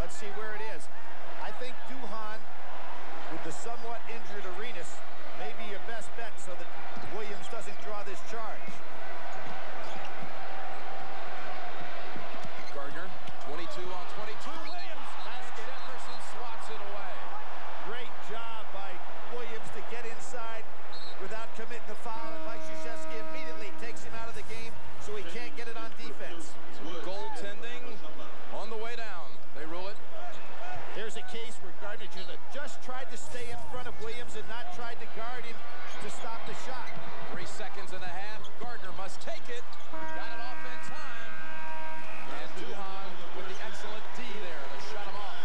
Let's see where it is. I think Duhan, with the somewhat injured Arenas, may be your best bet so that Williams doesn't draw this charge. Gardner, 22 on 22. Williams, basket. Epperson swats it away. Great job by Williams to get inside without committing the foul, and Mike Krzyzewski immediately takes him out of the game so he can't get it on defense. Goaltending on the way down. They rule it. Here's a case where Gardner just tried to stay in front of Williams and not tried to guard him to stop the shot. 3 seconds and a half. Gardner must take it. Got it off in time. And Duhan with the excellent D there to shut him off.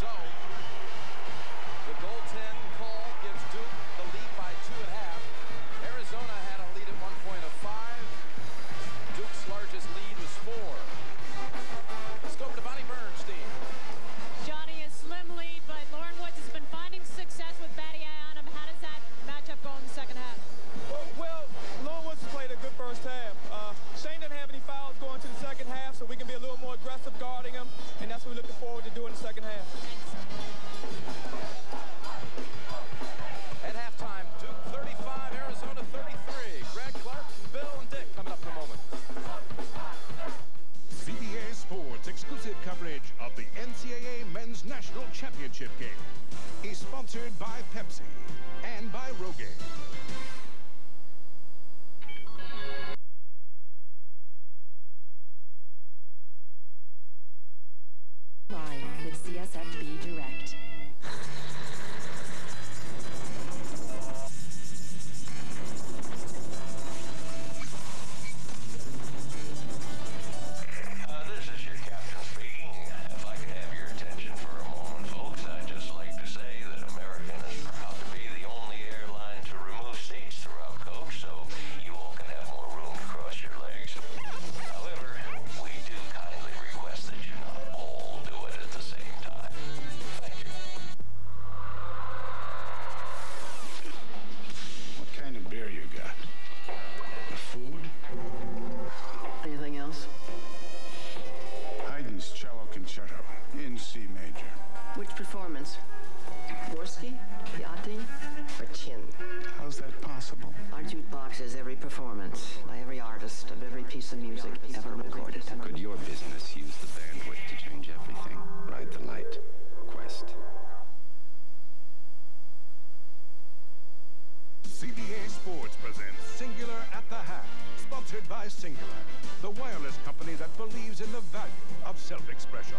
So, the goaltend call gives Duke the lead by 2.5. Arizona had a lead at one point of 5. Duke's largest lead was 4. Let's go over to Bonnie Bernstein. Johnny, a slim lead, but Lauren Woods has been finding success with Battier on him. How does that matchup go in the second half? Well, Lauren Woods has played a good first half. Shane didn't have any fouls going to the second half, so we can be a little more aggressive guarding him, and that's what we're looking forward to doing in the second half. At halftime, Duke 35, Arizona 33. Greg, Clark, Bill, and Dick coming up in a moment. CBA Sports exclusive coverage of the NCAA Men's National Championship game is sponsored by Pepsi and by Rogaine. Live with CSFB Direct. This is your captain speaking. If I could have your attention for a moment, folks, I'd just like to say that American is proud to be the only airline to remove seats throughout coach, so you all can have more room to cross your legs. However, we do kindly request that you not all do it at the same time. Thank you. What kind of beer you got? The food? Anything else? Haydn's Cello Concerto in C major. Which performance? Dvorsky, Chianti, or Chin? How's that possible? Our jukebox is every performance by every artist of every piece of music ever recorded. Could your business use the bandwidth to change everything? Ride the light. Quest. CBA Sports presents Singular at the Half, sponsored by Singular, the wireless company that believes in the value of self-expression.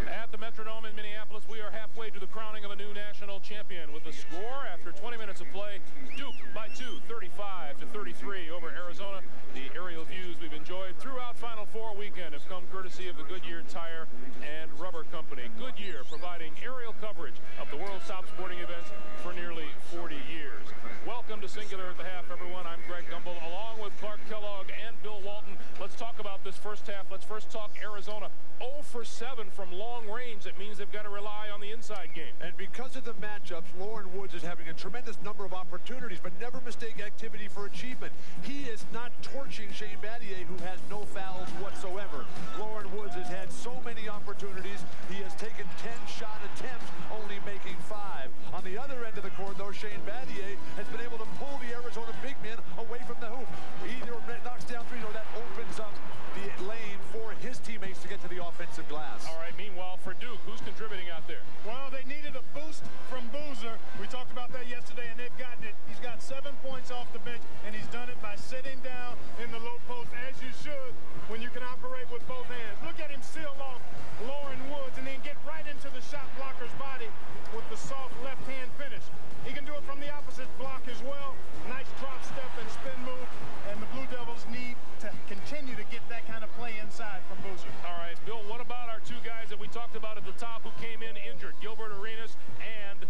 At the Metrodome in Minneapolis, we are halfway to the crowning of a new national champion with the score after 20 minutes of play. Duke by 2, 35-33 over Arizona. The aerial views we've enjoyed throughout Final Four weekend have come courtesy of the Goodyear Tire and Rubber Company. Goodyear providing aerial coverage of the world's top sporting events for nearly 40 years. Welcome to Singular at the Half, everyone. I'm Greg Gumbel, along with Clark Kellogg and Bill Walton. Let's talk about this first half. Let's first talk Arizona. 0 for 7 from long range. That means they've got to rely on the inside game. And because of the matchups, Lauren Woods is having a tremendous number of opportunities, but never mistake activity for achievement. He is not torching Shane Battier, who has no fouls whatsoever. Lauren Woods has had so many opportunities. He has taken 10 shot attempts, only making 5. On the other end of the court, though, Shane Battier has been able to pull the Arizona big men away from the hoop. Either knocks down 3 or that opens up the lane for his teammates to get to the offensive glass. All right, meanwhile, for Duke, who's contributing out there? Well, they needed a boost from Boozer. We talked about that yesterday, and they've gotten it. He's got 7 points off the bench, and he's done it by sitting down in the low post, as you should, when you can operate with both hands. Look at him seal off Lauren Woods, and then get right into the shot blocker's body with the soft left-hand finish. He can do it from the opposite block as well. Nice drop step and spin move, and the Blue Devils need to continue to get that kind of play inside from Boozer. All right, Bill, what about our 2 guys that we talked about at the top who came in injured, Gilbert Arenas and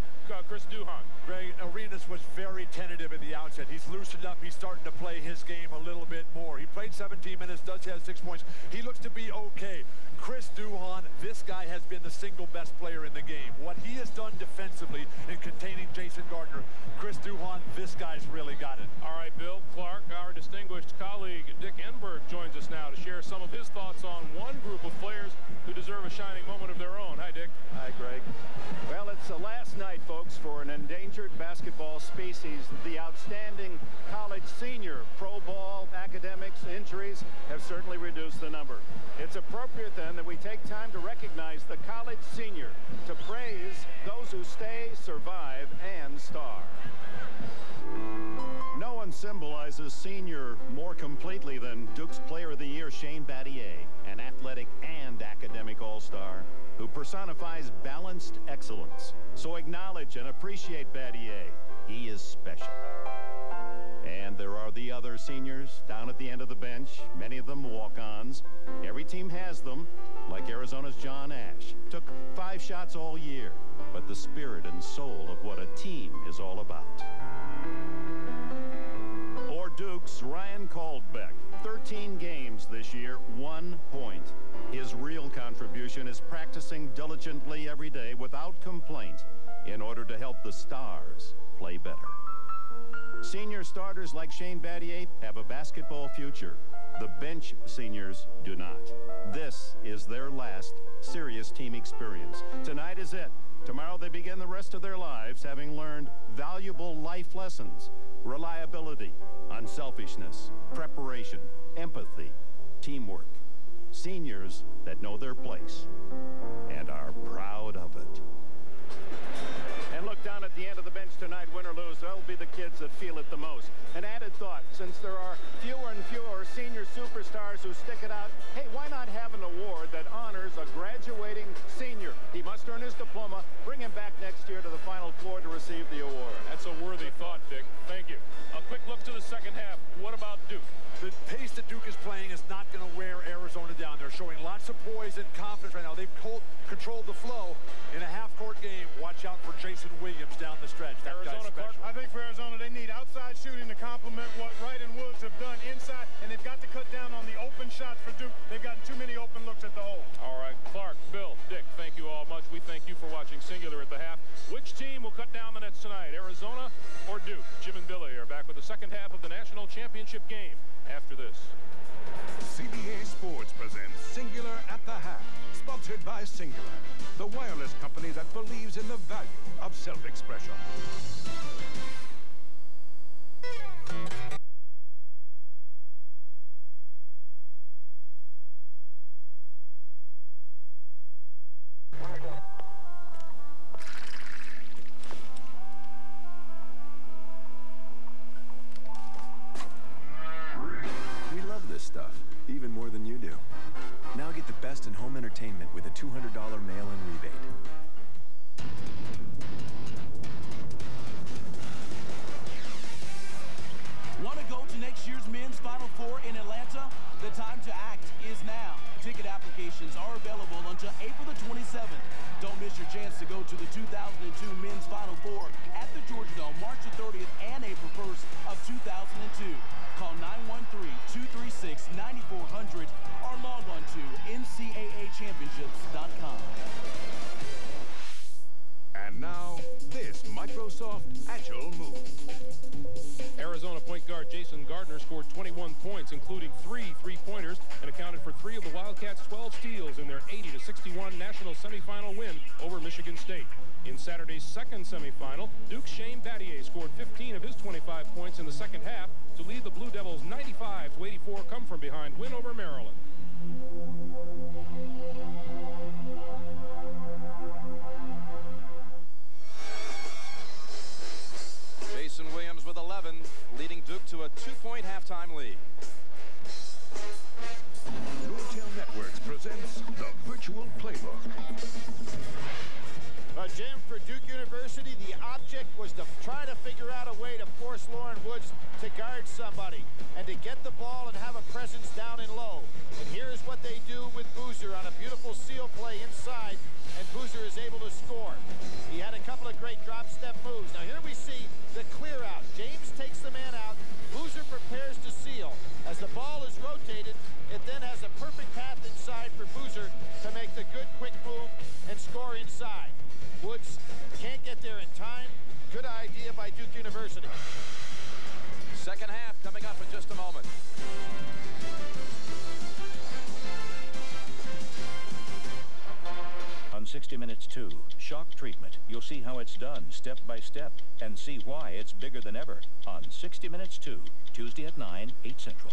Chris Duhan? Greg, Arenas was very tentative at the outset. He's loosened up. He's starting to play his game a little bit more. He played 17 minutes, does have 6 points. He looks to be okay. Chris Duhan, this guy has been the single best player in the game. What he has done defensively in containing Jason Gardner, Chris Duhan, this guy's really got it. All right, Bill, Clark, our distinguished colleague Dick Enberg joins us now to share some of his thoughts on one group of players deserve a shining moment of their own. Hi, Dick. Hi, Greg. Well, it's the last night, folks, for an endangered basketball species. The outstanding college senior. Pro ball, academics, injuries have certainly reduced the number. It's appropriate, then, that we take time to recognize the college senior, to praise those who stay, survive, and star. No one symbolizes senior more completely than Duke's Player of the Year, Shane Battier, an athletic and academic all-star who personifies balanced excellence. So acknowledge and appreciate Battier. He is special. And there are the other seniors down at the end of the bench, many of them walk-ons. Every team has them, like Arizona's John Ash. Took 5 shots all year, but the spirit and soul of what a team is all about. Or Duke's Ryan Caldbeck, 13 games this year, 1 point. His real contribution is practicing diligently every day without complaint in order to help the stars play better. Senior starters like Shane Battier have a basketball future. The bench seniors do not. This is their last serious team experience. Tonight is it. Tomorrow they begin the rest of their lives having learned valuable life lessons: reliability, unselfishness, preparation, empathy, teamwork. Seniors that know their place and are proud of it. And look down at the end of the bench tonight, win or lose, they'll be the kids that feel it the most. An added thought, since there are fewer and fewer senior superstars who stick it out, hey, why not have an award that honors a graduating senior? He must earn his diploma, bring him back next year to the Final Four to receive the award. That's a worthy thought, Dick. Thank you. A quick look to the second half. What about Duke? The pace that Duke is playing is not going to wear Arizona down. They're showing lots of poise and confidence right now. They've controlled the flow in a half-court game. Watch out for Jason Williams down the stretch. That Arizona, guy's special. I think for Arizona, they need outside shooting to complement what Wright and Woods have done inside, and they've got to cut down on the open shots for Duke. They've gotten too many open looks at the hole. All right, Clark, Bill, Dick, thank you all much. We thank you for watching Singular at the half. Which team will cut down the nets tonight, Arizona or Duke? Jim and Billy are back with the second half of the national championship game after this. CBA Sports presents Singular at the Half, sponsored by Singular, the wireless company that believes in the value of self-expression. We love this stuff, even more than you do. Now get the best in home entertainment with a $200 mail-in rebate. Want to go to next year's men's Final Four in Atlanta? The time to act is now. Ticket applications are available until April the 27th. Don't miss your chance to go to the 2002 men's Final Four at the Georgia Dome March the 30th and April 1st of 2002. Call 913-236-9400 or log on to NCAAchampionships.com. And now, this Microsoft Agile move. Arizona point guard Jason Gardner scored 21 points, including 3 three-pointers, and accounted for 3 of the Wildcats' 12 steals in their 80-61 national semifinal win over Michigan State. In Saturday's second semifinal, Duke's Shane Battier scored 15 of his 25 points in the second half to lead the Blue Devils 95-84 come-from-behind win over Maryland. Jason Williams with 11, leading Duke to a 2-point halftime lead. Nortel Networks presents the Virtual Playbook. Jim, for Duke University, the object was to try to figure out a way to force Lauren Woods to guard somebody and to get the ball and have a presence down and low. And here's what they do with Boozer on a beautiful seal play inside, and Boozer is able to score. He had a couple of great drop-step moves. Now here we see the clear out. James takes the man out. Boozer prepares to seal. As the ball is rotated, it then has a perfect path inside for Boozer to make the good quick move and score inside. Woods can't get there in time. Good idea by Duke University. Second half coming up in just a moment. 60 Minutes 2, Shock Treatment. You'll see how it's done step by step and see why it's bigger than ever on 60 Minutes 2, Tuesday at 9, 8 Central.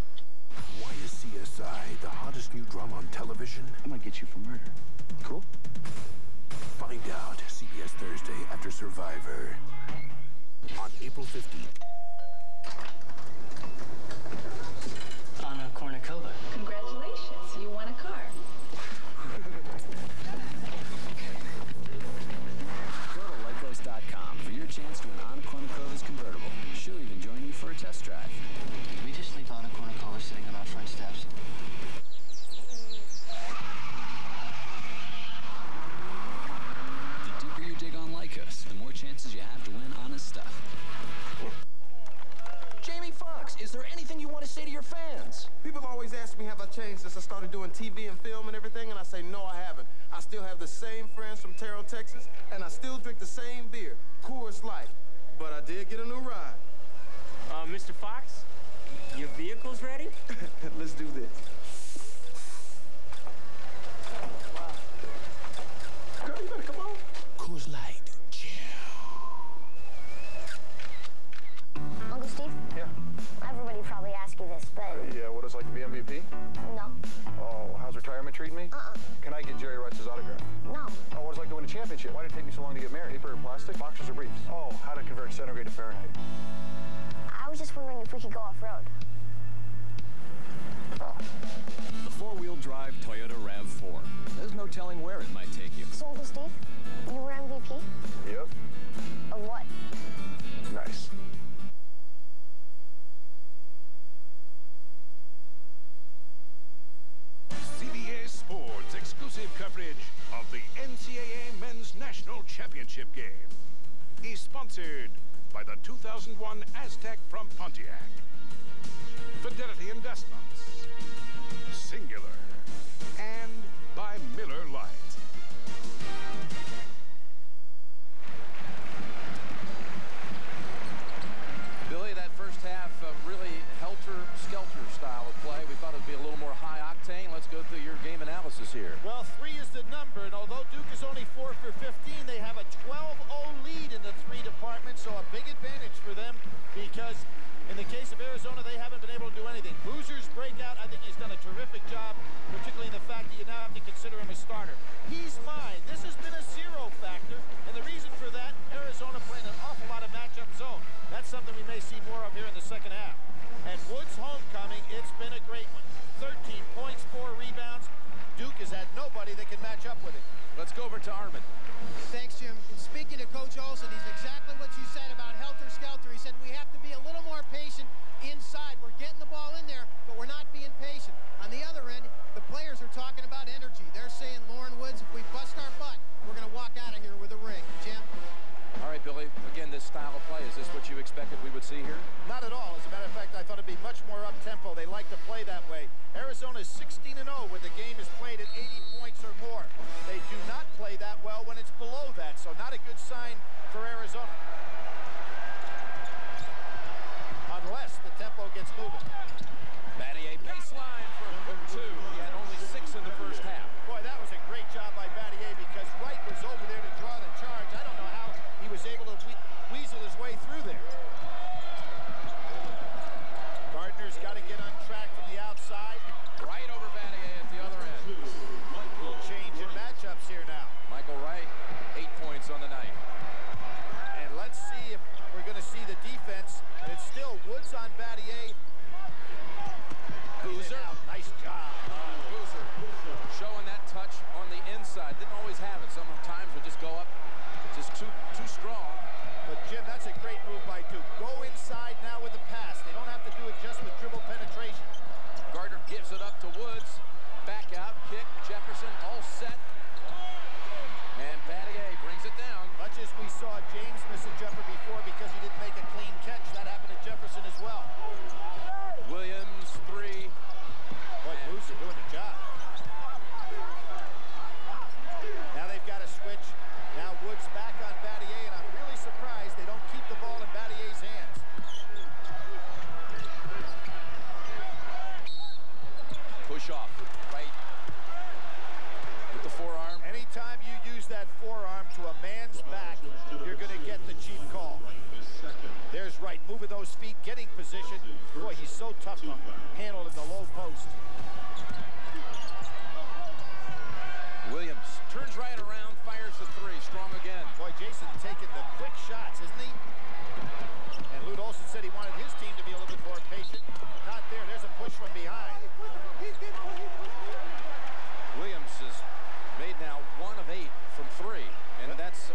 Why is CSI the hottest new drama on television? I'm gonna get you for murder. Cool? Find out CBS Thursday after Survivor on April 15th. Anna Kournikova. Congratulations, you won a car. Go to Lycos.com for your chance to win Anna Kournikova's convertible. She'll even join you for a test drive. Did we just leave Anna Kournikova sitting on our front steps? The deeper you dig on Lycos, the more chances you have to win Anna's stuff. Jamie Foxx, is there anything you want to say to your fans? People always ask me, have I changed since I started doing TV and film and everything? And I say, no, I haven't. I still have the same friends from Terrell, Texas, and I still drink the same beer, Coors Light. But I did get a new ride. Mr. Fox, your vehicle's ready? Let's do this. Girl, you better come on. Coors Light. Uncle Steve? Yeah? Everybody probably asks you this, but... Yeah, what it's like to be MVP? No. Oh, how's retirement treating me? Can I get Jerry Rice's autograph? No. Oh, what it's like to win a championship? Why did it take me so long to get married? Paper or plastic? Boxers or briefs? Oh, how to convert centigrade to Fahrenheit? I was just wondering if we could go off-road. The four-wheel drive Toyota RAV4. There's no telling where it might take you. So, Uncle Steve, you were MVP? Yep. Of what? Nice. CBS Sports exclusive coverage of the NCAA Men's National Championship game is sponsored by the 2001 Aztec from Pontiac, Fidelity Investments, Singular, and by Miller Lite. Billy, that first half really helter-skelter style of play. We thought it would be a little more high octane. Let's go through your game analysis here. Well, 3 is the number, and although Duke is only 4 for 15, they have a 12-0 lead in the 3 department, so a big advantage for them because in the case of Arizona, they haven't been able to do anything. Boozer's breakout, I think he's done a terrific job, particularly in the fact that you now have to consider him a starter. He's mine. This has been a 0 factor, and the reason for that, Arizona playing an awful lot of matchup zone. That's something we may see more of here in the second half. And Woods' homecoming, it's been a great one. 13 points, 4 rebounds. Duke has had nobody that can match up with it. Let's go over to Armin. Thanks, Jim. And speaking to Coach Olsen, he's exactly what you said about helter-skelter. He said we have to be a little more patient inside. We're getting the ball in there, but we're not being patient. On the other end, the players are talking about energy. They're saying, Lauren Woods, if we bust our butt, we're going to walk out of here with a ring. Jim? All right, Billy, again, this style of play, is this what you expected we would see here? Not at all. As a matter of fact, I thought it'd be much more up-tempo. They like to play that way. Arizona is 16-0 when the game is played at 80 points or more. They do not play that well when it's below that, so not a good sign for Arizona. Unless the tempo gets moving. Battier baseline for a quick 2. He had only 6 in the first half. Boy, that was a great job by Battier because Wright was over there to draw the charge. I don't know how he was able to weasel his way through there. Gardner's got to get on track from the outside. Right over Battier at the other end. Change in matchups here now. Michael Wright, 8 points on the night. And let's see if we're going to see the defense. And it's still Woods on Battier. Boozer. Nice job. Boozer showing that touch on the inside. Didn't always have it. Sometimes would just go up. Just too strong. But, Jim, that's a great move by Duke. Go inside now with the pass. They don't have to do it just with dribble penetration. Gardner gives it up to Woods. Back out, kick, Jefferson, all set. And Battier brings it down. Much as we saw James miss a jumper before because he didn't make a clean catch, that happened to Jefferson as well. Williams, 3. Boy, Boozer doing the job. Now they've got to switch. Now Woods back on Battier, and I'm really surprised they don't keep the ball in Battier's hands. Push off, right with the forearm. Anytime you use that is right. Moving those feet, getting position. Boy, he's so tough to handle in the low post. Williams turns right around, fires the three. Strong again. Boy, Jason taking the quick shots, isn't he? And Lute Olson said he wanted his team to be a little bit more patient. Not there. There's a push from behind. Williams has made now 1 of 8 from 3. And that's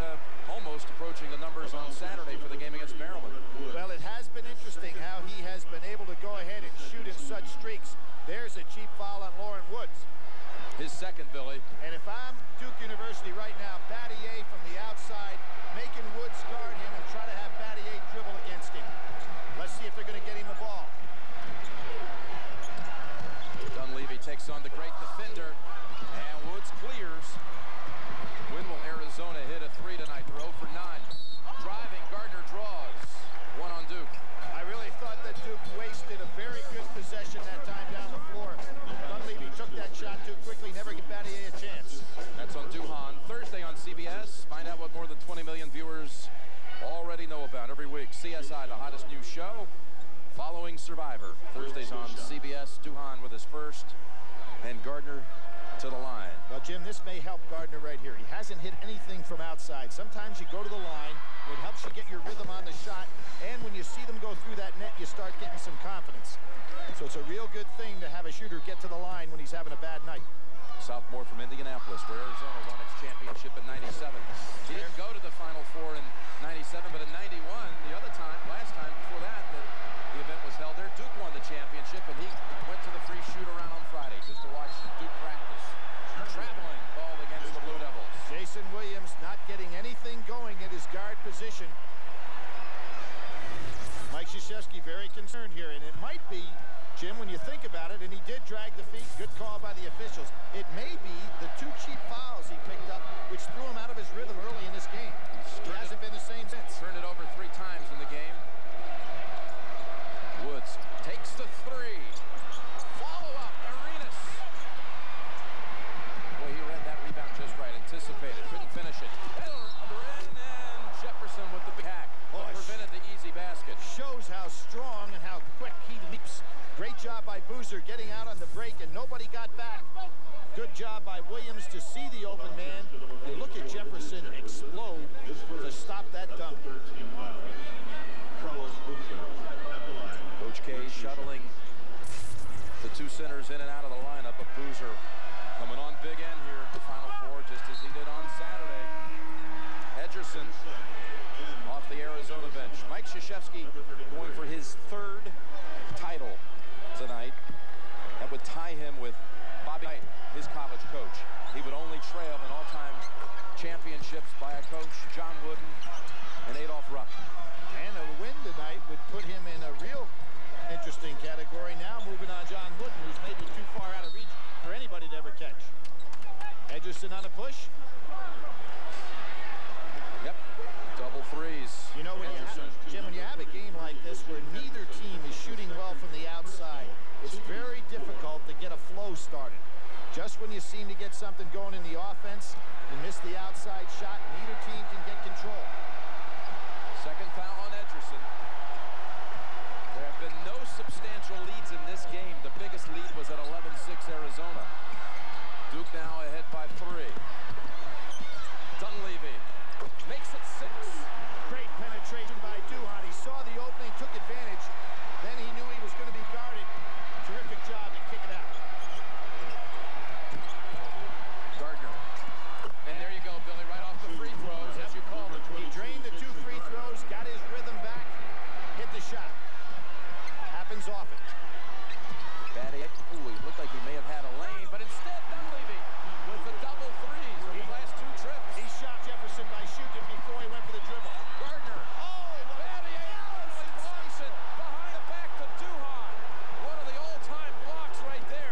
almost approaching the numbers on Saturday for the game against Maryland. Well, it has been interesting how he has been able to go ahead and shoot in such streaks. There's a cheap foul on Lauren Woods. His second, Billy. And if I'm Duke University right now, Battier from the outside, making Woods guard him and try to have Battier dribble against him. Let's see if they're going to get him the ball. Dunleavy takes on the great defender, and Woods clears. When will Arizona hit a 3 tonight? They're 0 for 9. Driving, Gardner draws. 1 on Duke. I really thought that Duke wasted a very good possession that time down the floor. Dunleavy took that shot too quickly, never give Battier a chance. That's on Duhan. Thursday on CBS. Find out what more than 20 million viewers already know about every week. CSI, the hottest new show, following Survivor. Thursdays on CBS. Duhan with his first, and Gardner to the line. Well, Jim, this may help Gardner right here. He hasn't hit anything from outside. Sometimes you go to the line, it helps you get your rhythm on the shot, and when you see them go through that net, you start getting some confidence. So it's a real good thing to have a shooter get to the line when he's having a bad night. Sophomore from Indianapolis, where Arizona won its championship in '97. He didn't go to the Final Four in '97, but in '91, the other time, last time before that, the event was held there, Duke won the championship, and he went to the free shoot-around on Friday just to watch Duke practice. Traveling, called against the Blue Devils. Jason Williams not getting anything going at his guard position. Mike Krzyzewski very concerned here, and it might be, Jim, when you think about it, and he did drag the feet, good call by the officials. It may be the 2 cheap fouls he picked up, which threw him out of his rhythm early in this game. He hasn't been the same since. Turned it over 3 times in the game. Woods takes the 3. Follow-up, Arenas. Boy, he read that rebound just right. Anticipated, couldn't finish it. And Jefferson with the hack. Prevented the easy basket. Shows how strong and how quick he leaps. Great job by Boozer getting out on the break, and nobody got back. Good job by Williams to see the open man. And look at Jefferson explode to stop that dunk. Coach K shuttling the 2 centers in and out of the lineup, but Boozer coming on big end here at the Final Four, just as he did on Saturday. Edgerson off the Arizona bench. Mike Krzyzewski going for his 3rd title tonight. That would tie him with Bobby Knight, his college coach. He would only trail in all-time championships by a coach, John Wooden and Adolph Rupp. And a win tonight would put him in a real interesting category. Now moving on John Wooden, who's maybe too far out of reach for anybody to ever catch. Edgerson on a push. Yep, double 3s. You know, when you have, Jim, when you have a game like this where neither team is shooting well from the outside, it's very difficult to get a flow started. Just when you seem to get something going in the offense, you miss the outside shot, neither team can get control. Second foul on Edgerson. There have been no substantial leads in this game. The biggest lead was at 11-6 Arizona. Duke now ahead by 3. Dunleavy makes it 6. Great penetration by Duhan. He saw the opening, took advantage. Then he knew he was going to be guarded. Terrific job to kick it out. Gardner. And there you go, Billy, right off the free throws, as you called it. He drained the 2 free throws, got his rhythm back, hit the shot. Happens often. Battier, ooh, he looked like he may have had a lane, but instead Dunleavy with the double 3s in the last 2 trips. He shot Jefferson by shooting before he went for the dribble. Gardner. Oh, Battier blocks it behind the back to Duhan. One of the all-time blocks right there.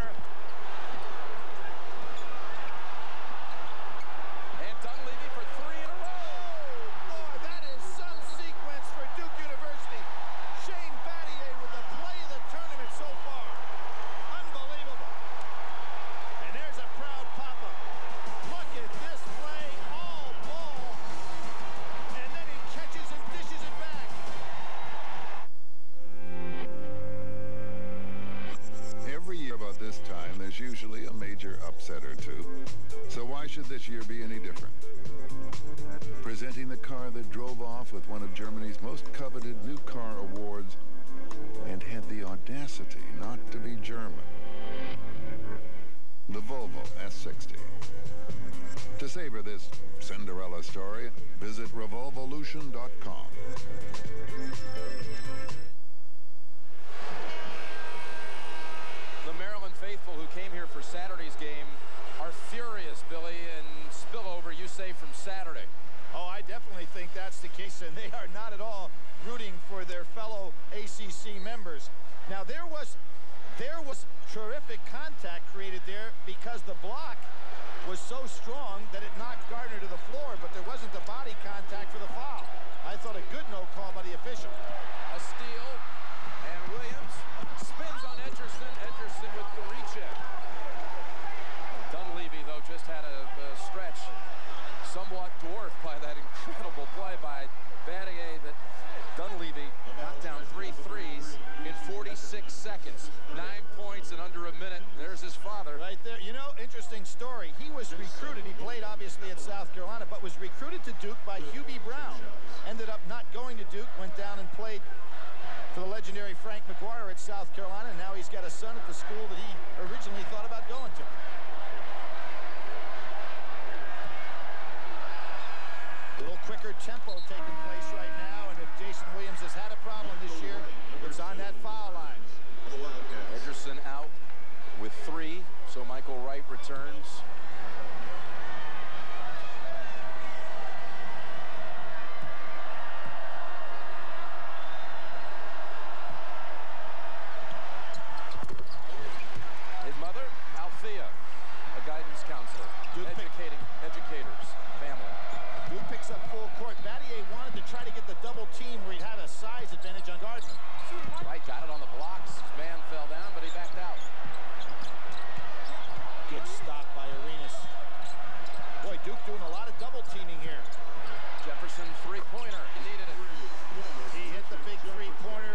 set or two. So why should this year be any different? Presenting the car that drove off with one of Germany's most coveted new car awards and had the audacity not to be German. The Volvo S60. To savor this Cinderella story, visit revolvolution.com. The Maryland faithful who came here for Saturday's game are furious, Billy, and spillover, you say, from Saturday. Oh, I definitely think that's the case, and they are not at all rooting for their fellow ACC members. Now, there was terrific contact created there because the block was so strong that it knocked Gardner to the floor, but there wasn't the body contact for the foul. I thought a good no call by the official. A steal, and Williams spins on Edgerson. Edgerson with the reach-in. Dunleavy, though, just had a stretch somewhat dwarfed by that incredible play by Battier that Dunleavy knocked down 3 threes in 46 seconds. 9 points in under a minute. There's his father. Right there. You know, interesting story. He was recruited. He played, obviously, at South Carolina, but was recruited to Duke by Hubie Brown. Ended up not going to Duke, went down and played for the legendary Frank McGuire at South Carolina. Now he's got a son at the school that he originally thought about going to. A little quicker tempo taking place right now, and if Jason Williams has had a problem this year, it's on that foul line. Edgerson out with 3, so Michael Wright returns. His mother, Althea, a guidance counselor, educating educators, family. Duke picks up full court. Battier wanted to try to get the double team where he had a size advantage on Gardner. Wright got it on the blocks. His man fell down, but he backed out. Good stop by Arenas. Boy, Duke doing a lot of double teaming here. Jefferson three-pointer. He needed it. He hit the big three-pointer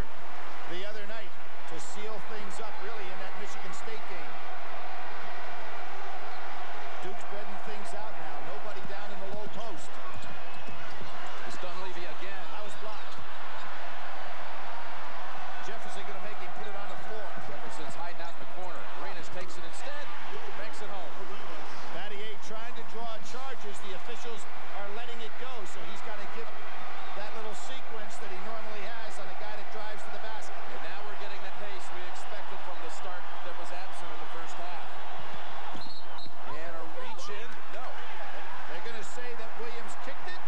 the other night to seal things up, really, in that Michigan State game. Duke's spreading things out now. Nobody down in the low post. It's Dunleavy again. That was blocked. Jefferson going to make him put it on the floor. Jefferson's hiding out in the corner. Arenas takes it instead. Banks it home. Battier trying to draw charges. The officials are letting it go, so he's got to give that little sequence that he normally has on a guy that drives to the basket. And now we're getting the pace we expected from the start that was absent in the first half. And a reach in. No. They're going to say that Williams kicked it.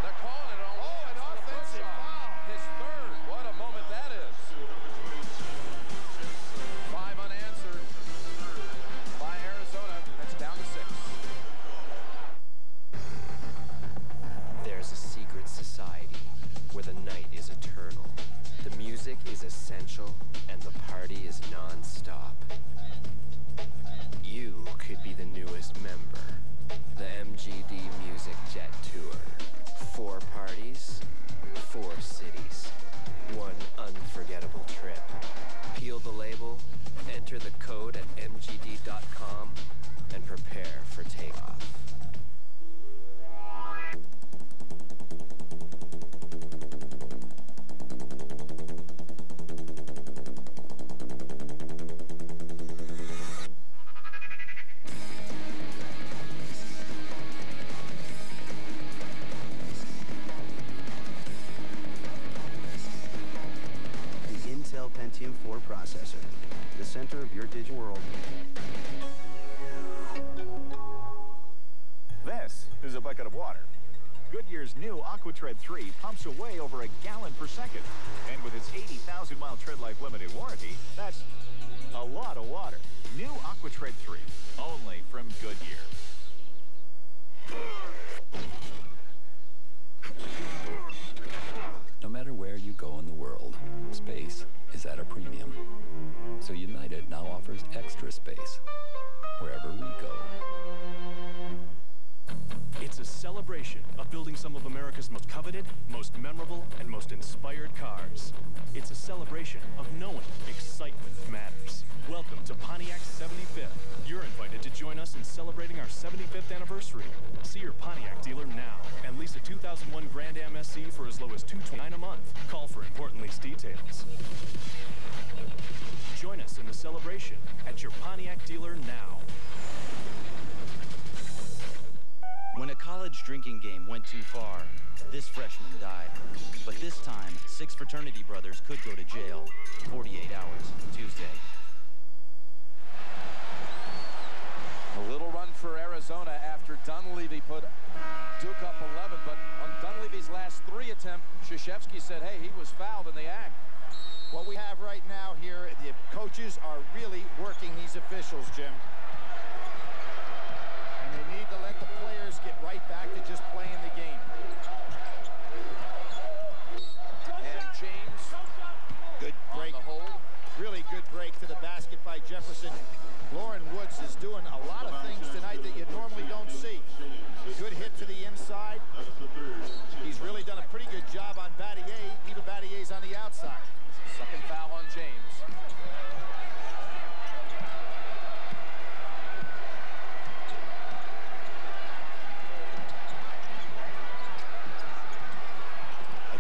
They're calling it on an offensive foul. His third. What a moment that is. 5 unanswered by Arizona. That's down to 6. There's a secret society where the night is eternal, the music is essential, and the party is non-stop. You could be the newest member. The MGD Music Jet Tour. 4 parties, 4 cities, 1 unforgettable trip. Peel the label, enter the code at mgd.com, and prepare for takeoff. Pentium 4 processor, the center of your digital world. This is a bucket of water. Goodyear's new AquaTread 3 pumps away over a gallon per second. And with its 80,000-mile tread life limited warranty, that's a lot of water. New AquaTread 3, only from Goodyear. No matter where you go in the world, space is at a premium. So United now offers extra space wherever we go. It's a celebration of building some of America's most coveted, most memorable, and most inspired cars. It's a celebration of knowing excitement matters. Welcome to Pontiac's 75th. You're invited to join us in celebrating our 75th anniversary. See your Pontiac dealer now and lease a 2001 Grand Am SE for as low as $229 a month. Call for important lease details. Join us in the celebration at your Pontiac dealer now. When a college drinking game went too far, this freshman died. But this time, 6 fraternity brothers could go to jail. 48 hours, Tuesday. A little run for Arizona after Dunleavy put Duke up 11, but on Dunleavy's last 3 attempt, Krzyzewski said, hey, he was fouled in the act. What we have right now here, the coaches are really working these officials, Jim. And they need to let the players get right back to just playing the game. And James, good break. On the hold. Really good break to the basket by Jefferson. Lauren Woods is doing a lot of things tonight that you normally don't see. Good hit to the inside. He's really done a pretty good job on Battier. Even Battier's on the outside. Second foul on James.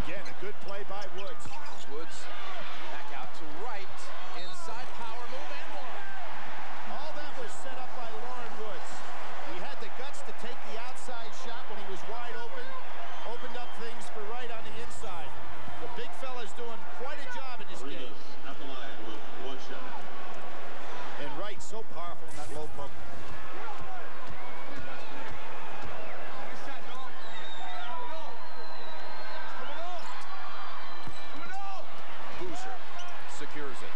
Again, a good play by Woods. Woods back out to right. Inside power move and one. All that was set up by Lauren Woods. He had the guts to take the outside shot when he was wide open. Opened up things for Wright on the inside. The big fella's doing quite a job in this game. And Wright so powerful in that low poke. Boozer secures it.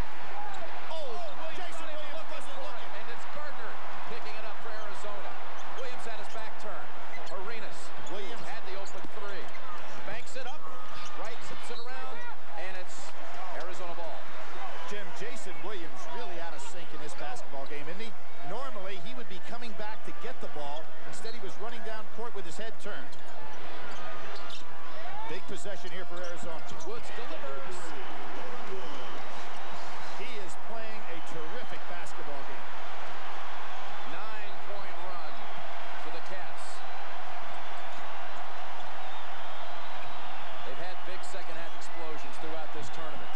Oh, Jason Williams wasn't looking. And it's Gardner picking it up for Arizona. Williams had his back turn. Arenas. Williams had the open 3. Banks it up. Wright zips it around. And it's Arizona ball. Jim, Jason Williams really out of sync in this basketball game, isn't he? Normally, he would be coming back to get the ball. Instead, he was running down court with his head turned. Big possession here for Arizona. Woods delivers. He is playing a terrific basketball game. 9-point run for the Cats. They've had big second-half explosions throughout this tournament.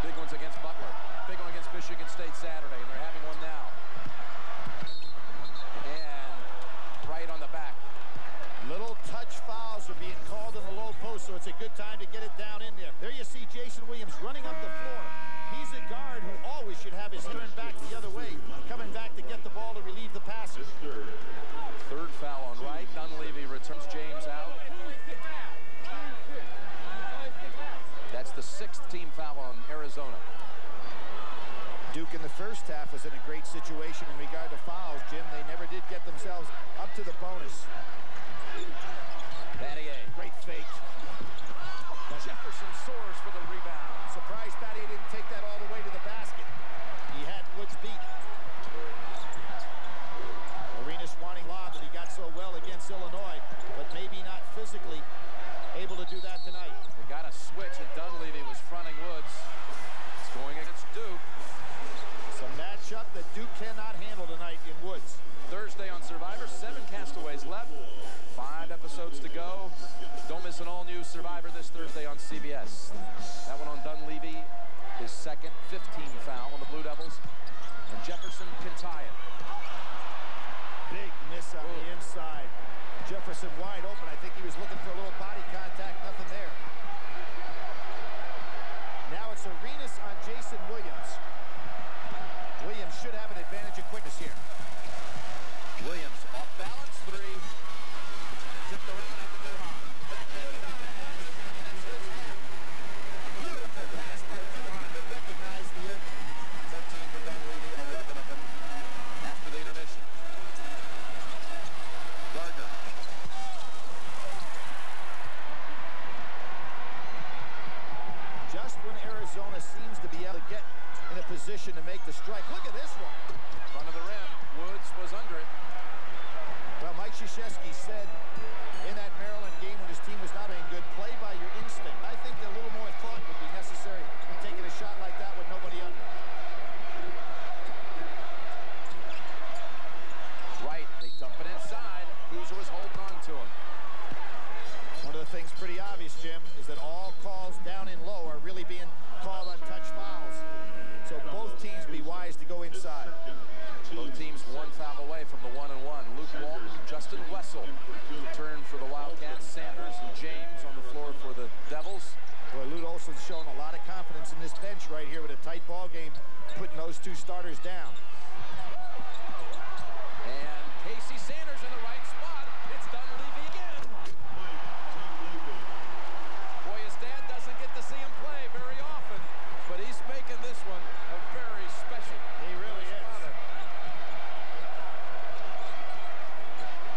Big ones against Butler. Big one against Michigan State Saturday, and they're having one now. And right on the back. Little touch fouls are being called in the low post, so it's a good time to get it down in there. There you see Jason Williams running up the floor. He's a guard who always should have his turn back the other way, coming back to get the ball to relieve the passer. Third foul on Wright. Dunleavy returns James out. That's the 6th team foul on Arizona. Duke in the first half was in a great situation in regard to fouls, Jim. They never did get themselves up to the bonus. Battier. Great fake. Jefferson soars for the rebound. Surprised Battier didn't take that all the way to the basket. He had Woods beat. Arenas wanting lob that he got so well against Illinois, but maybe not physically able to do that tonight. They got a switch, and Dunleavy was fronting Woods. It's going against Duke. It's a matchup that Duke cannot handle tonight in Woods. Thursday on Survivor, 7 castaways left. 5 episodes to go. Don't miss an all-new Survivor this Thursday on CBS. That one on Dunleavy, his second 15 foul on the Blue Devils. And Jefferson can tie it. Big miss on the inside. Jefferson wide open. I think he was looking for a little body contact. Nothing there. Now it's Arenas on Jason Williams. Williams should have an advantage of quickness here. Williams off balance 3. Tipped around at the Duhan. Recognize the 13 for Dunleavy, 11 of them. After the intermission. Gardner. Just when Arizona seems to be able to get in a position to make the strike. Look at this one. Front of the rim. Woods was under it. Krzyzewski said in that Maryland game when his team was not being good, play by your instinct. I think a little more thought would be necessary in taking a shot like that with nobody under. Right, they dump it inside. Krzyzewski was holding on to him. One of the things pretty obvious, Jim, is that all calls down and low are really being called on touch fouls. So both teams be wise to go inside. Both teams one foul away from the 1-1. Luke Walton, Justin Wessel return for the Wildcats. Sanders and James on the floor for the Devils. Boy, Lute Olson's shown a lot of confidence in this bench right here with a tight ball game, putting those two starters down. And Casey Sanders in the right spot. It's Dunleavy again. Boy, his dad doesn't get to see him play very often, but he's making this one a very special. He really is.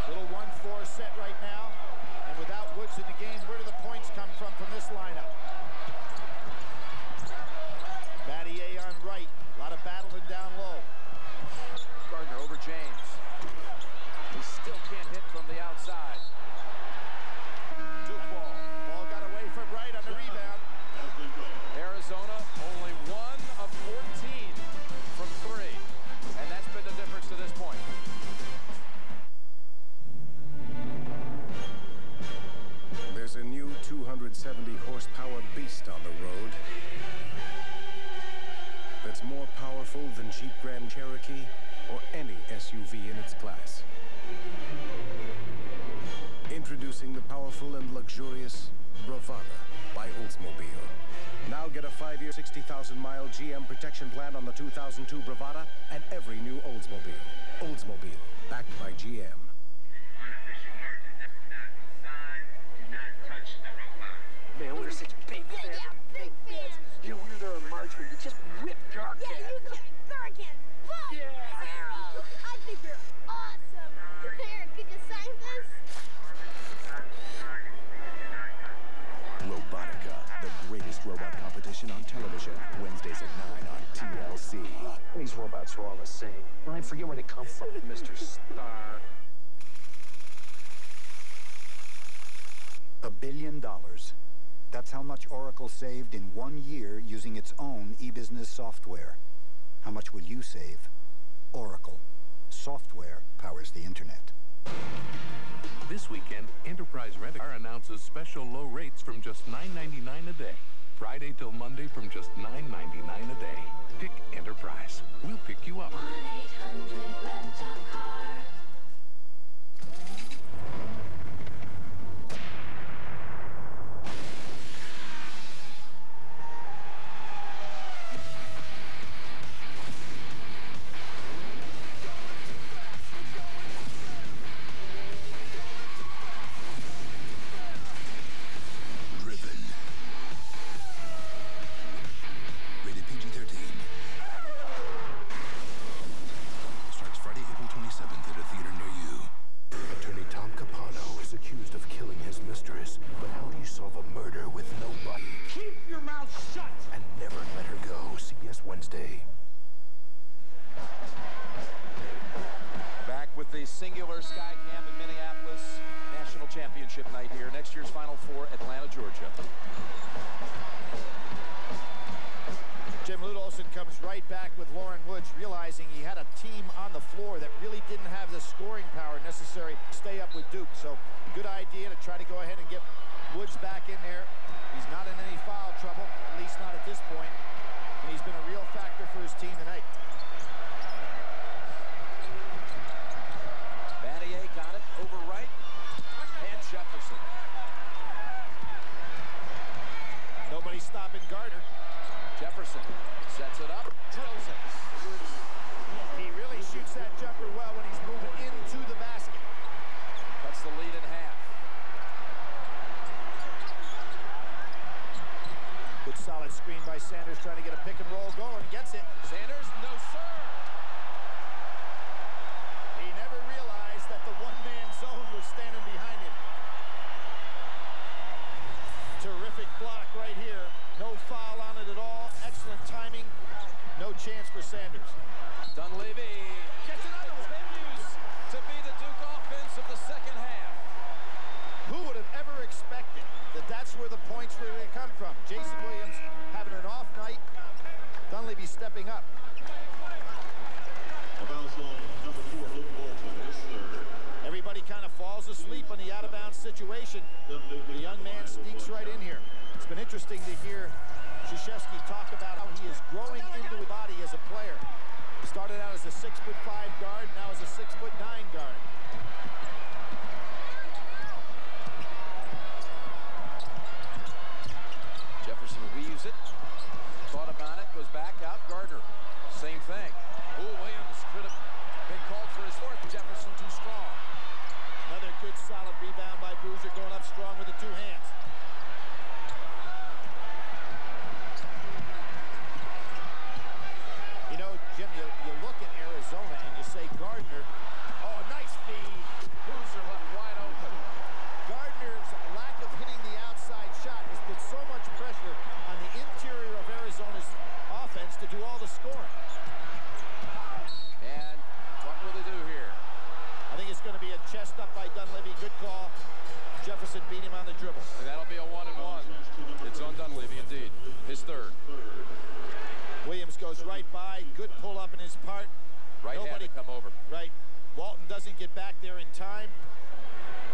Little 1-4 set right now, and without Woods in the game, where do the points come from this lineup? Battier on right, a lot of battling down low. Gardner over James. He still can't hit from the outside. Duke ball. Ball got away from right on the rebound. Arizona only 1 of 14 from 3, and that's been the difference to this point. There's a new 270 horsepower beast on the road that's more powerful than Jeep Grand Cherokee or any SUV in its class. Introducing the powerful and luxurious Bravada by Oldsmobile. Now get a 5-year, 60,000-mile GM protection plan on the 2002 Bravada and every new Oldsmobile. Oldsmobile, backed by GM. Man, we're such big fans. Yeah, big fans. You know, we were there in March when you just whipped our cat. Yeah, you kicked Gargan. Fuck! Yeah. Arrow. I think you're awesome. Here, could you sing this? Robotica, the greatest robot competition on television. Wednesdays at 9 on TLC. These robots are all the same. And I forget where they come from, Mr. Star. $1 billion. That's how much Oracle saved in 1 year using its own e-business software. How much will you save? Oracle. Software powers the internet. This weekend, Enterprise Rent-A-Car announces special low rates from just $9.99 a day. Friday till Monday from just $9.99 a day. Pick Enterprise. We'll pick you up. 1-800-RENT-A-CAR. Singular Sky Camp in Minneapolis. National Championship night here. Next year's Final Four, Atlanta, Georgia. Jim, Lute Olson comes right back with Lauren Woods, realizing he had a team on the floor that really didn't have the scoring power necessary to stay up with Duke. So good idea to try to go ahead and get Woods back in there. He's not in any foul trouble, at least not at this point. And he's been a real factor for his team tonight. Battier got it over right, and Jefferson. Nobody stopping Gardner. Jefferson sets it up, drills it. He really shoots that jumper well when he's moving into the basket. Cuts the lead in half. Good solid screen by Sanders, trying to get a pick and roll going. Gets it. Sanders, no sir. He never realized that the one-man zone was standing behind him. Terrific block right here. No foul on it at all. Excellent timing. No chance for Sanders. Dunleavy gets another one. Continues to be the Duke offense of the second points were going to come from. Jason Williams having an off night. Dunleavy stepping up. Everybody kind of falls asleep on the out-of-bounds situation. The young man sneaks right in here. It's been interesting to hear Krzyzewski talk about how he is growing into his body as a player. He started out as a 6'5" guard, now as a 6'9" guard. Jefferson weaves it. Thought about it, goes back out. Gardner, same thing. Ooh, Williams could have been called for his fourth. Jefferson too strong. Another good solid rebound by Boozer, going up strong with the two hands. You know, Jim, you look at Arizona and you say Gardner, oh, nice feed. Boozer left wide open. Gardner's lack of hitting the outside shot has put so much pressure on the interior of Arizona's offense to do all the scoring. And what will they do here? I think it's going to be a chest up by Dunleavy. Good call. Jefferson beat him on the dribble. And that'll be a 1-and-1. It's on Dunleavy, indeed. His third. Williams goes right by. Good pull up in his part. Nobody come over. Right. Walton doesn't get back there in time.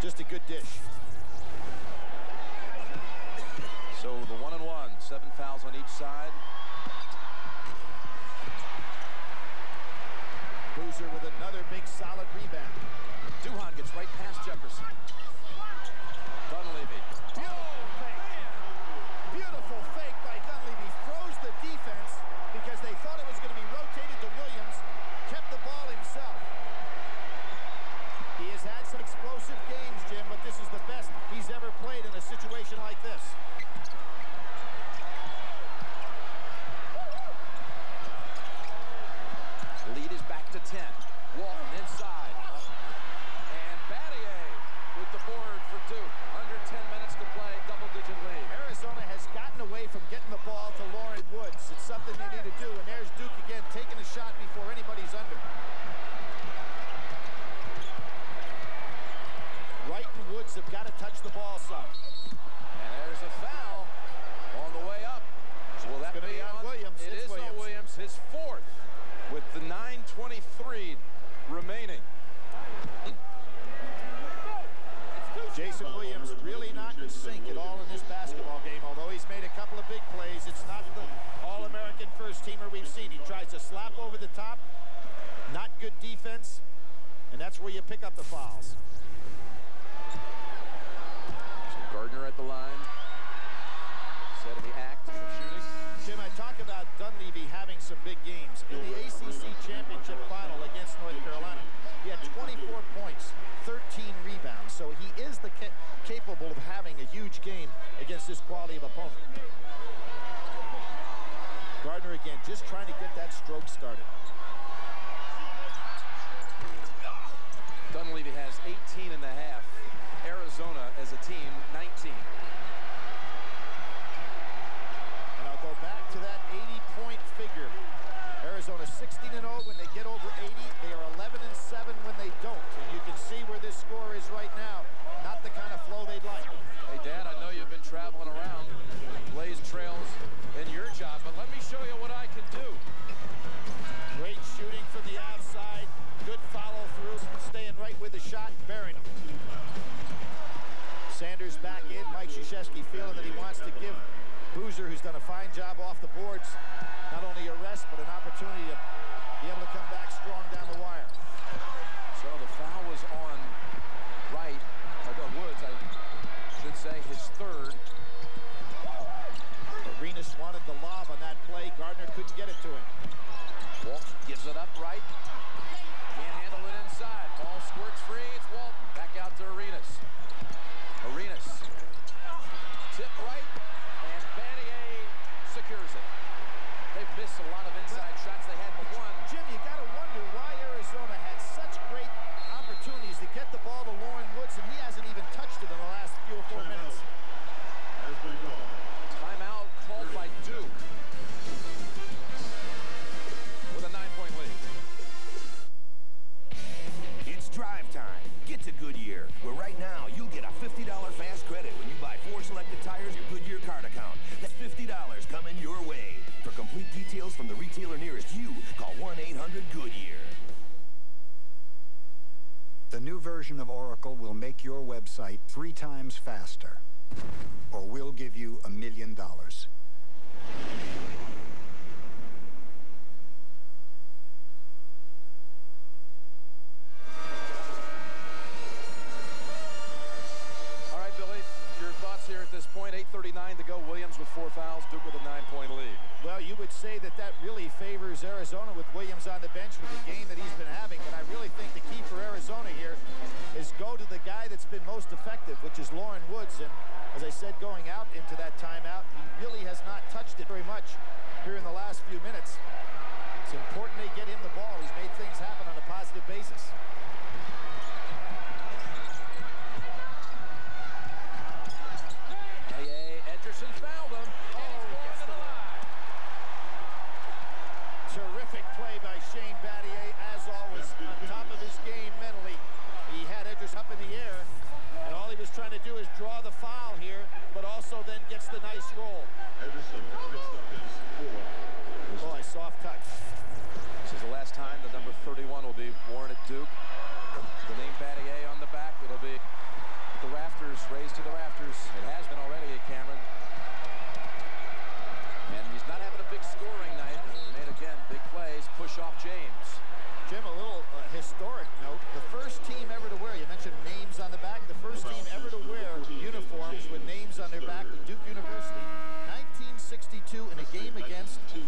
Just a good dish. So the 1-and-1. 7 fouls on each side. Boozer with another big solid rebound. Duhan gets right past Jefferson. Dunleavy. Beautiful fake. Beautiful fake by Dunleavy. Froze the defense because they thought it was going to be rotated to Williams. Kept the ball himself. He has had some explosive games, Jim, but this is the best he's ever played in a situation like this. Lead is back to 10. Walton inside. And Battier with the board for Duke. Under 10 minutes to play, double-digit lead. Arizona has gotten away from getting the ball to Lauren Woods. It's something they need to do, and there's Duke again taking a shot before anybody's under. Wright and Woods have got to touch the ball some. And there's a foul on the way up. Will that be on Williams? It is on Williams, his fourth, with the 9:23 remaining. Jason Williams really not in sync at all in this basketball game. Although he's made a couple of big plays, it's not the All-American first-teamer we've seen. He tries to slap over the top. Not good defense. And that's where you pick up the fouls. So Gardner at the line. Set of the act of shooting. Jim, I talk about Dunleavy having some big games. In the ACC championship final against North Carolina, he had 24 points, 13 rebounds. So he is capable of having a huge game against this quality of opponent. Gardner again, just trying to get that stroke started. Dunleavy has 18 and a half. Arizona as a team, 19. And I'll go back to that 80-point figure. Arizona 16-0 when they get over 80. They are 11-7 when they don't. And you can see where this score is right now. Not the kind of flow they'd like. Hey, Dan, I know you've been traveling around, blaze trails in your job, but let me show you what I can do. Great shooting from the outside. Good follow-through. Staying right with the shot, burying him. Sanders back in. Mike Krzyzewski feeling that he wants to give Boozer, who's done a fine job off the boards, not only a rest, but an opportunity to be able to come back strong down the wire. So the foul was on Wright, Woods, I should say, his third. Arenas wanted the lob on that play. Gardner couldn't get it to him. Walton gives it up right. Can't handle it inside. Ball squirts free. It's Walton. Back out to Arenas. Arenas. Tip right. And Battier secures it. They've missed a lot of inside shots. They had but one. Jim, you got to wonder why Arizona had such great opportunities to get the ball to Lauren Woods, and he hasn't even touched it in the last few or 4 minutes. Timeout called by Duke with a 9-point lead. It's drive time. Get to Goodyear, where right now you'll get a $50 fast credit when you buy 4 selected tires, your Goodyear card account. That's $50 coming your way. For complete details from the retailer nearest you, call 1-800-GOODYEAR. The new version of Oracle will make your website 3 times faster, or we'll give you $1 million. All right, Billy, your thoughts here at this point. 8:39 to go. Williams with 4 fouls. Duke with a 9-point lead. Well, you would say that really favors Arizona with Williams on the bench with the game that he's been having, but I really think the key for Arizona here is go to the guy that's been most effective, which is Loren Woods. And as I said, going out into that timeout, he really has not touched it very much here in the last few minutes. It's important they get him the ball. He's made things happen on a positive basis. Ederson fouled him. Gets the line. Terrific play by Shane Battier, as always, on top of his game mentally. He had Ederson up in the air, and all he was trying to do is draw the foul here, but also then gets the nice roll. Boy, soft touch. This is the last time the number 31 will be worn at Duke. The name Battier on the back. It'll be the rafters, raised to the rafters. It has been already at Cameron. And he's not having a big scoring night. Made again, big plays, push off James. Jim, a little historic note. The first team ever to wear, you mentioned names on the back, the first team ever to wear uniforms with names on their back at Duke University, 1962 in a game against you.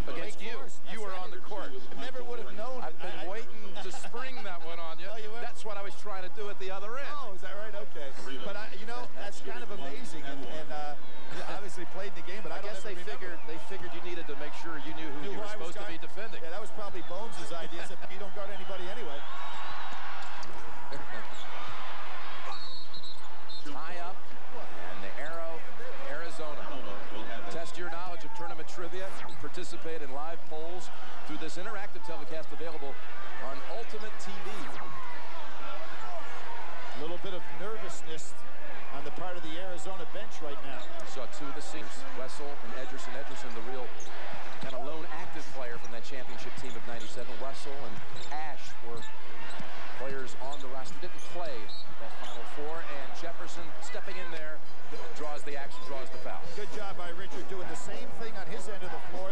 You were on the court. I never would have known. I've been waiting to spring that one on you. Oh, you That's what I was trying to do at the other end. Oh, is that right? Okay. But that's kind of amazing, and obviously played in the game. But I guess they figured you needed to make sure you knew who you were supposed to be defending. Yeah, that was probably Bones' idea. Except you don't guard anybody anyway. Tie up, and the arrow, Arizona. Test your knowledge of tournament trivia. Participate in live polls through this interactive telecast available on Ultimate TV. A little bit of nervousness on the part of the Arizona bench right now. Saw 2 of the seniors, Wessel and Ederson. Ederson, the real kind of lone active player from that championship team of '97. Wessel and Ash were players on the roster. Didn't play that Final Four, and Jefferson stepping in there, draws the action, draws the foul. Good job by Richard doing the same thing on his end of the floor.